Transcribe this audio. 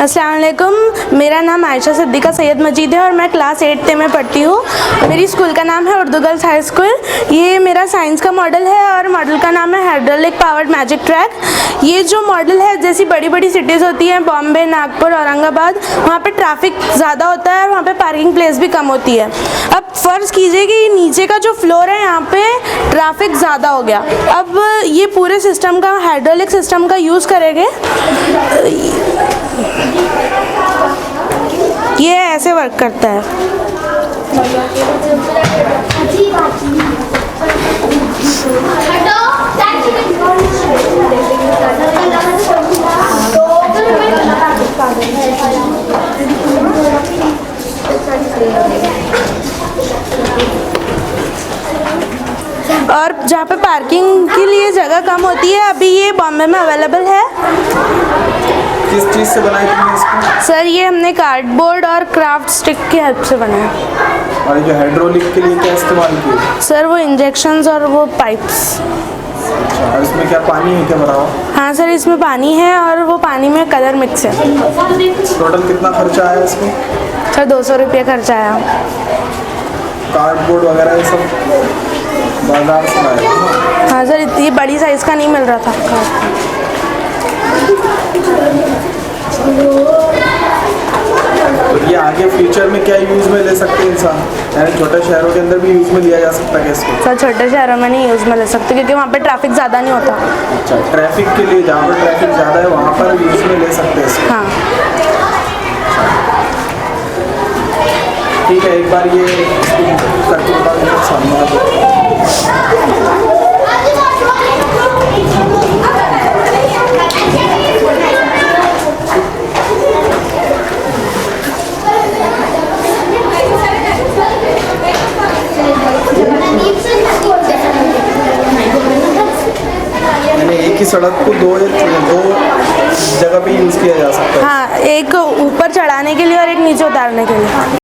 अस्सलाम वालेकुम, मेरा नाम आयशा सिद्दीक़ा सैयद मजीद है और मैं क्लास 8 में पढ़ती हूँ। मेरी स्कूल का नाम है उर्दू गर्ल्स हाई स्कूल। ये मेरा साइंस का मॉडल है और मॉडल का नाम है हाइड्रोलिक पावर्ड मैजिक ट्रैक। ये जो मॉडल है, जैसी बड़ी बड़ी सिटीज़ होती हैं बॉम्बे, नागपुर, औरंगाबाद, वहाँ पे ट्रैफिक ज़्यादा होता है और वहाँ पे पार्किंग प्लेस भी कम होती है। अब फ़र्ज़ कीजिए कि नीचे का जो फ्लोर है यहाँ पे ट्रैफिक ज़्यादा हो गया। अब ये पूरे सिस्टम का, हाइड्रोलिक सिस्टम का यूज़ करेंगे। ये ऐसे वर्क करता है। और जहाँ पे पार्किंग के लिए जगह कम होती है, अभी ये बॉम्बे में अवेलेबल है। किस चीज़ से बनाई तुमने इसको? सर, ये हमने कार्डबोर्ड और क्राफ्ट स्टिक की हेल्प से बनाया। और ये जो हाइड्रोलिक के लिए क्या इस्तेमाल किया? सर, वो इंजेक्शंस और वो पाइप्स। अच्छा, और इसमें क्या पानी है क्या भरा हुआ? हाँ सर, इसमें पानी है और वो पानी में कलर मिक्स है। टोटल कितना खर्चा आया इसमें? सर, 200 रुपये खर्चा आया। कार्डबोर्ड वगैरह ये सब बाजार से लाए? हाँ सर, इतनी बड़ी साइज़ का नहीं मिल रहा था। तो ये आगे फ्यूचर में क्या यूज़ में ले सकते हैं इंसान? यानी छोटे शहरों के अंदर भी यूज़ में लिया जा सकता है इसको? सर, छोटे शहरों में नहीं यूज़ में ले सकते क्योंकि वहाँ पे ट्रैफिक ज़्यादा नहीं होता। अच्छा, ट्रैफिक के लिए जहाँ पर ट्रैफिक ज़्यादा है वहाँ पर यूज़ में ले सकते हैं इसको? हाँ ठीक है, एक बार ये करके बता दो सामने। यानी एक ही सड़क को दो जगह पे यूज़ किया जा सकता है? हाँ, एक ऊपर चढ़ाने के लिए और एक नीचे उतारने के लिए।